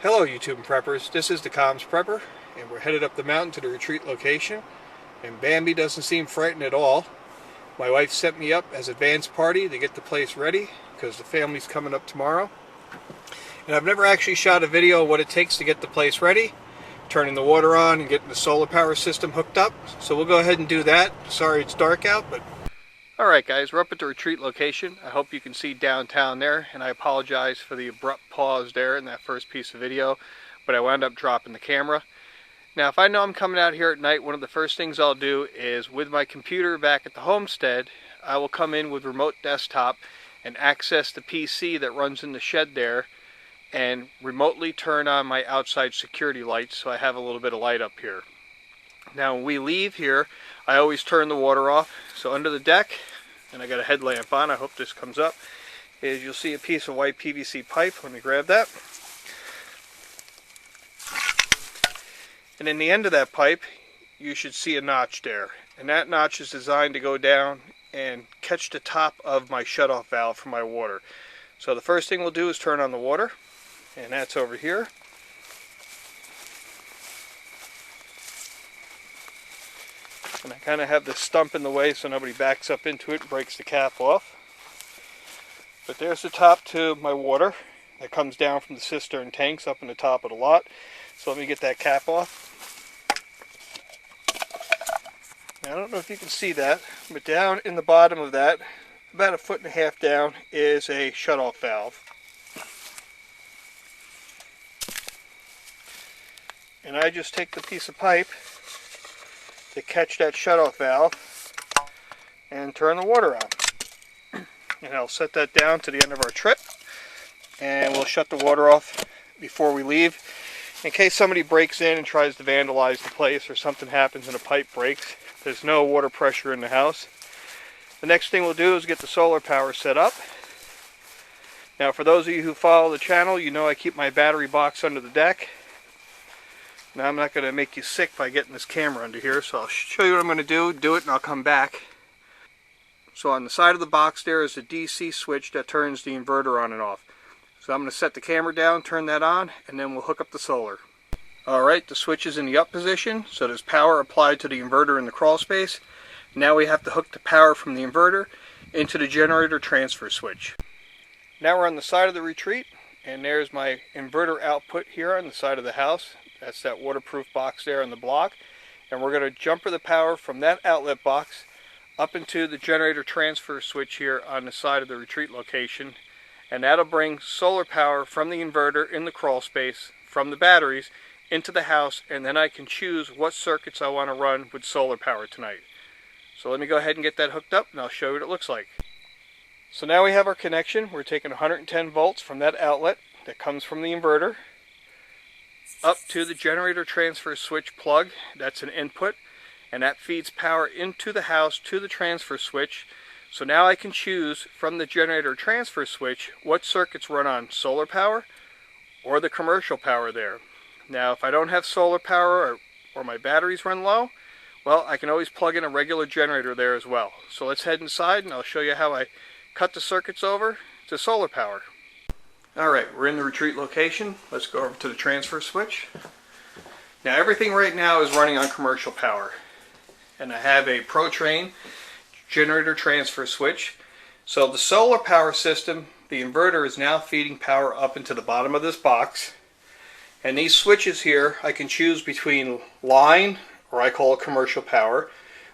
Hello YouTube preppers, this is the Comms Prepper, and we're headed up the mountain to the retreat location, and Bambi doesn't seem frightened at all. My wife sent me up as advance party to get the place ready, because the family's coming up tomorrow. And I've never actually shot a video of what it takes to get the place ready, turning the water on and getting the solar power system hooked up, so we'll go ahead and do that. Sorry it's dark out, but... Alright guys, we're up at the retreat location. I hope you can see downtown there, and I apologize for the abrupt pause there in that first piece of video, but I wound up dropping the camera. Now if I know I'm coming out here at night, one of the first things I'll do is, with my computer back at the homestead, I will come in with remote desktop and access the PC that runs in the shed there and remotely turn on my outside security lights so I have a little bit of light up here. Now when we leave here, I always turn the water off. So under the deck, and I got a headlamp on, I hope this comes up, is you'll see a piece of white PVC pipe. Let me grab that. And in the end of that pipe, you should see a notch there. And that notch is designed to go down and catch the top of my shutoff valve for my water. So the first thing we'll do is turn on the water, and that's over here. And I kind of have this stump in the way so nobody backs up into it and breaks the cap off. But there's the top to my water that comes down from the cistern tanks up in the top of the lot. So let me get that cap off. Now, I don't know if you can see that, but down in the bottom of that, about 1.5 feet down, is a shutoff valve. And I just take the piece of pipe to catch that shutoff valve and turn the water on. And I'll set that down to the end of our trip, and we'll shut the water off before we leave in case somebody breaks in and tries to vandalize the place or something happens and a pipe breaks. There's no water pressure in the house. The next thing we'll do is get the solar power set up. Now for those of you who follow the channel, you know I keep my battery box under the deck. Now I'm not going to make you sick by getting this camera under here, so I'll show you what I'm going to do it, and I'll come back. So on the side of the box there is a DC switch that turns the inverter on and off. So I'm going to set the camera down, turn that on, and then we'll hook up the solar. Alright, the switch is in the up position, so there's power applied to the inverter in the crawl space. Now we have to hook the power from the inverter into the generator transfer switch. Now we're on the side of the retreat, and there's my inverter output here on the side of the house. That's that waterproof box there on the block. And we're going to jumper the power from that outlet box up into the generator transfer switch here on the side of the retreat location. And that'll bring solar power from the inverter in the crawl space, from the batteries, into the house. And then I can choose what circuits I want to run with solar power tonight. So let me go ahead and get that hooked up, and I'll show you what it looks like. So now we have our connection. We're taking 110 volts from that outlet that comes from the inverter up to the generator transfer switch plug. That's an input, and that feeds power into the house to the transfer switch. So now I can choose from the generator transfer switch what circuits run on solar power or the commercial power there. Now if I don't have solar power or my batteries run low, well, I can always plug in a regular generator there as well. So let's head inside and I'll show you how I cut the circuits over to solar power. Alright, we're in the retreat location. Let's go over to the transfer switch. Now everything right now is running on commercial power. And I have a ProTrain generator transfer switch. So the solar power system, the inverter, is now feeding power up into the bottom of this box. And these switches here, I can choose between line, or I call it commercial power,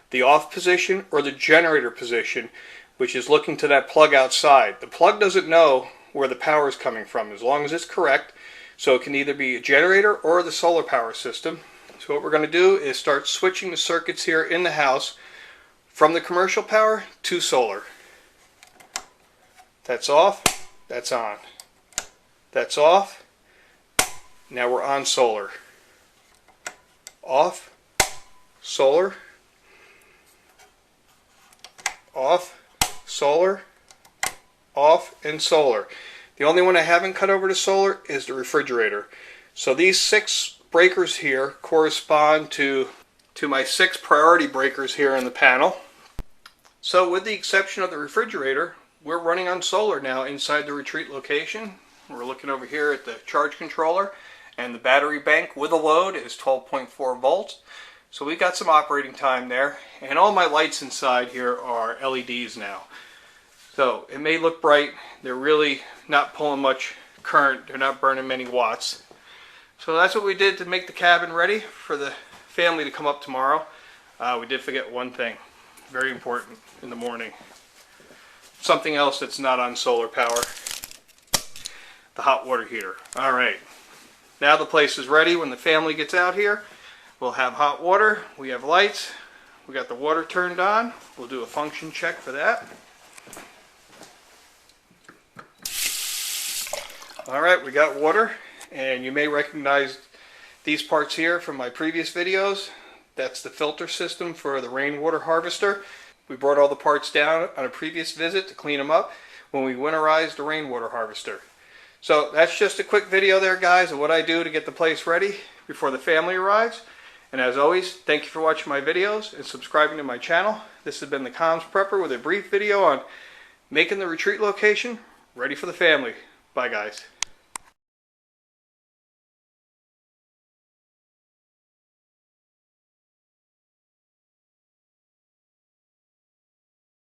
the off position, or the generator position, which is looking to that plug outside. The plug doesn't know where the power is coming from, as long as it's correct. So it can either be a generator or the solar power system. So what we're going to do is start switching the circuits here in the house from the commercial power to solar. That's off, that's on. That's off. Now we're on solar. Off, solar, off, solar, off, and solar. The only one I haven't cut over to solar is the refrigerator. So these 6 breakers here correspond to my 6 priority breakers here in the panel. So with the exception of the refrigerator, we're running on solar now inside the retreat location. We're looking over here at the charge controller, and the battery bank with a load is 12.4 volts. So we got some operating time there, and all my lights inside here are LEDs now. So it may look bright, they're really not pulling much current, they're not burning many watts. So that's what we did to make the cabin ready for the family to come up tomorrow. We did forget one thing, very important in the morning. Something else that's not on solar power, the hot water heater. Alright, now the place is ready. When the family gets out here, we'll have hot water, we have lights, we got the water turned on. We'll do a function check for that. Alright, we got water, and you may recognize these parts here from my previous videos. That's the filter system for the rainwater harvester. We brought all the parts down on a previous visit to clean them up when we winterized the rainwater harvester. So that's just a quick video there, guys, of what I do to get the place ready before the family arrives. And as always, thank you for watching my videos and subscribing to my channel. This has been the Comms Prepper with a brief video on making the retreat location ready for the family. Bye, guys.